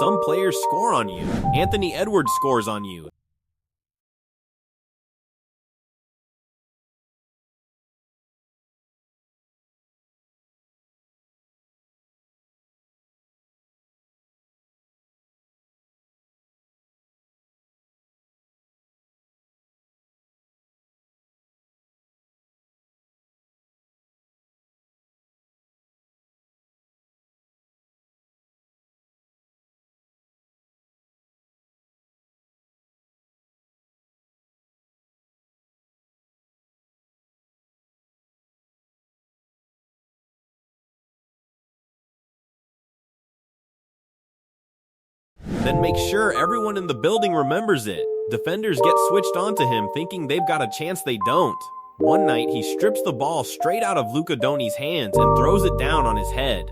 Some players score on you. Anthony Edwards scores on you. Then make sure everyone in the building remembers it. Defenders get switched onto him thinking they've got a chance they don't. One night, he strips the ball straight out of Luca Doni's hands and throws it down on his head.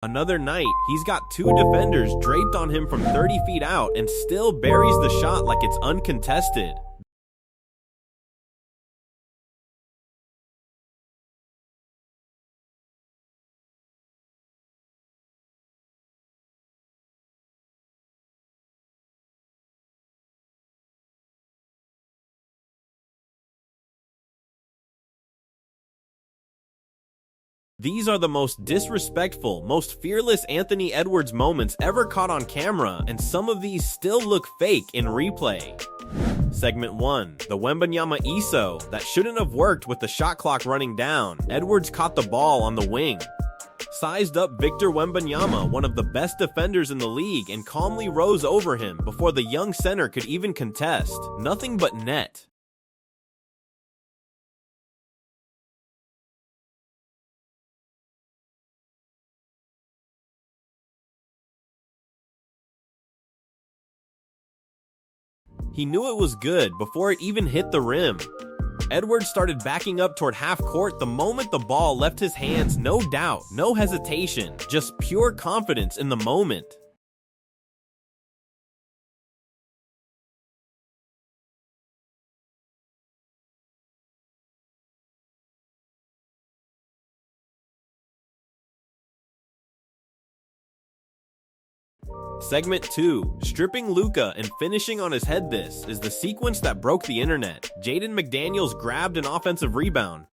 Another night, he's got two defenders draped on him from 30 feet out and still buries the shot like it's uncontested. These are the most disrespectful, most fearless Anthony Edwards moments ever caught on camera, and some of these still look fake in replay. Segment 1. The Wembanyama ISO that shouldn't have worked with the shot clock running down. Edwards caught the ball on the wing. Sized up Victor Wembanyama, one of the best defenders in the league, and calmly rose over him before the young center could even contest. Nothing but net. He knew it was good before it even hit the rim. Edwards started backing up toward half court the moment the ball left his hands, no doubt, no hesitation, just pure confidence in the moment. Segment 2. Stripping Luka and finishing on his head. This is the sequence that broke the internet. Jaden McDaniels grabbed an offensive rebound,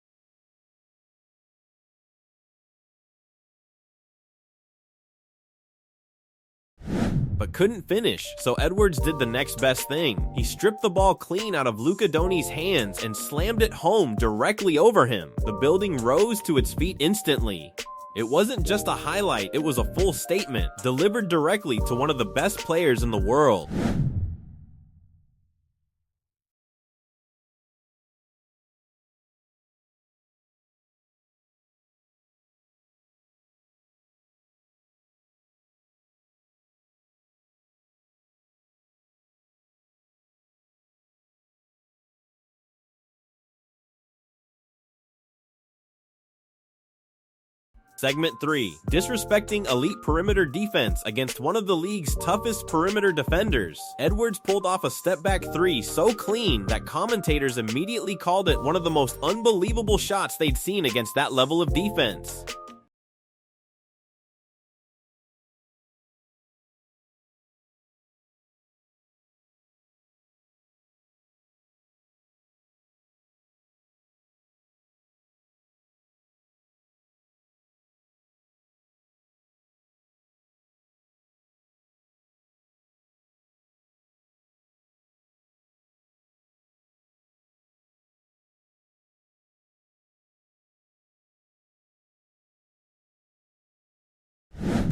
but couldn't finish, so Edwards did the next best thing. He stripped the ball clean out of Luca Doni's hands and slammed it home directly over him. The building rose to its feet instantly. It wasn't just a highlight, it was a full statement, delivered directly to one of the best players in the world. Segment 3. Disrespecting elite perimeter defense against one of the league's toughest perimeter defenders. Edwards pulled off a step-back three so clean that commentators immediately called it one of the most unbelievable shots they'd seen against that level of defense.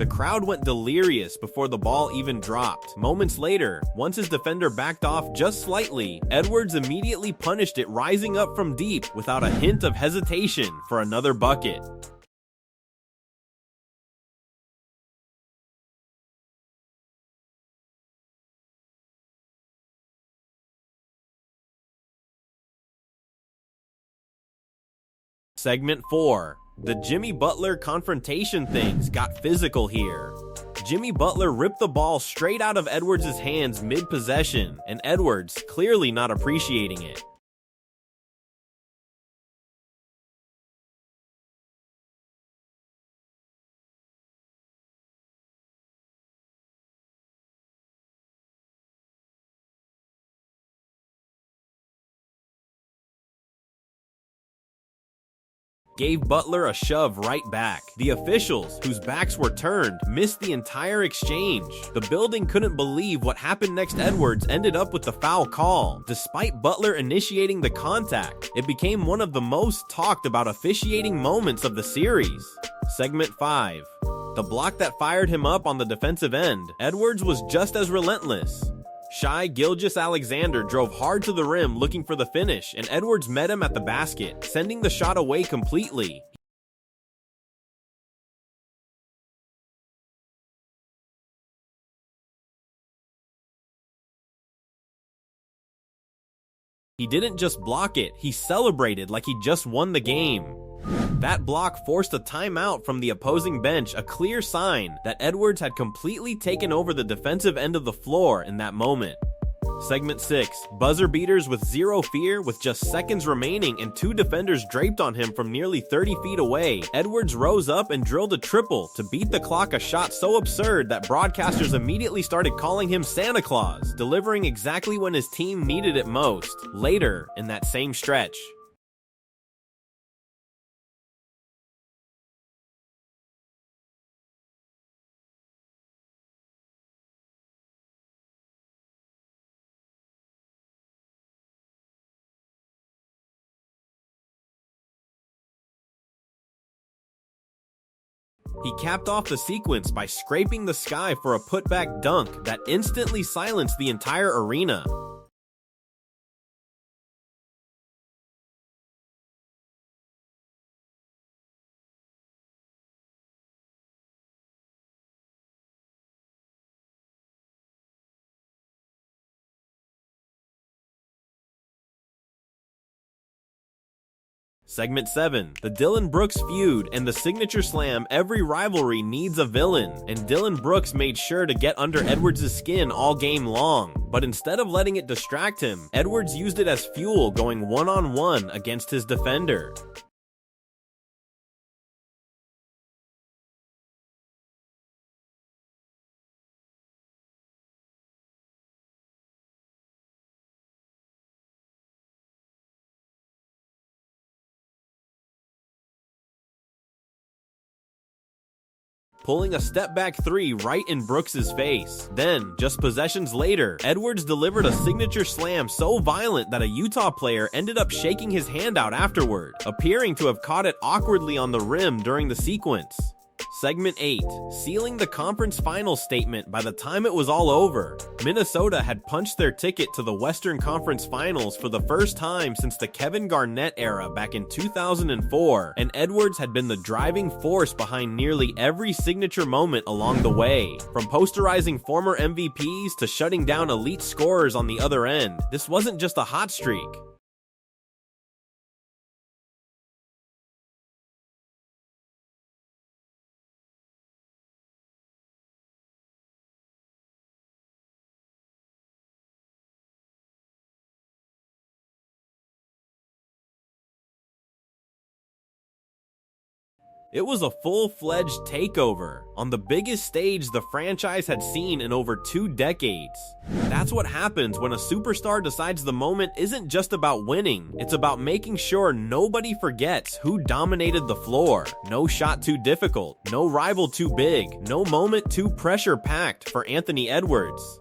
The crowd went delirious before the ball even dropped. Moments later, once his defender backed off just slightly, Edwards immediately punished it, rising up from deep without a hint of hesitation for another bucket. Segment 4. The Jimmy Butler confrontation things got physical here. Jimmy Butler ripped the ball straight out of Edwards' hands mid-possession, and Edwards clearly not appreciating it. Gave Butler a shove right back. The officials, whose backs were turned, missed the entire exchange. The building couldn't believe what happened next. Edwards ended up with the foul call. Despite Butler initiating the contact, it became one of the most talked about officiating moments of the series. Segment 5. The block that fired him up on the defensive end. Edwards was just as relentless. Shai Gilgeous-Alexander drove hard to the rim looking for the finish, and Edwards met him at the basket, sending the shot away completely. He didn't just block it, he celebrated like he just won the game. That block forced a timeout from the opposing bench, a clear sign that Edwards had completely taken over the defensive end of the floor in that moment. Segment 6. Buzzer beaters with zero fear. With just seconds remaining and two defenders draped on him from nearly 30 feet away, Edwards rose up and drilled a triple to beat the clock, a shot so absurd that broadcasters immediately started calling him Santa Claus, delivering exactly when his team needed it most, later in that same stretch. He capped off the sequence by scraping the sky for a putback dunk that instantly silenced the entire arena. Segment 7. The Dillon Brooks feud and the signature slam. Every rivalry needs a villain, and Dillon Brooks made sure to get under Edwards' skin all game long. But instead of letting it distract him, Edwards used it as fuel, going one-on-one against his defender. Pulling a step-back three right in Brooks' face. Then, just possessions later, Edwards delivered a signature slam so violent that a Utah player ended up shaking his hand out afterward, appearing to have caught it awkwardly on the rim during the sequence. Segment 8. Sealing the conference finals statement. By the time it was all over, Minnesota had punched their ticket to the Western Conference Finals for the first time since the Kevin Garnett era back in 2004, and Edwards had been the driving force behind nearly every signature moment along the way. From posterizing former MVPs to shutting down elite scorers on the other end, this wasn't just a hot streak. It was a full-fledged takeover on the biggest stage the franchise had seen in over 2 decades. That's what happens when a superstar decides the moment isn't just about winning, it's about making sure nobody forgets who dominated the floor. No shot too difficult, no rival too big, no moment too pressure-packed for Anthony Edwards.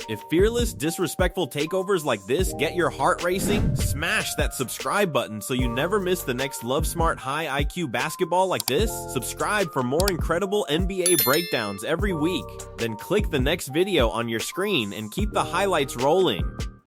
If fearless, disrespectful takeovers like this get your heart racing, smash that subscribe button so you never miss the next Love Smart high IQ basketball like this. Subscribe for more incredible NBA breakdowns every week. Then click the next video on your screen and keep the highlights rolling.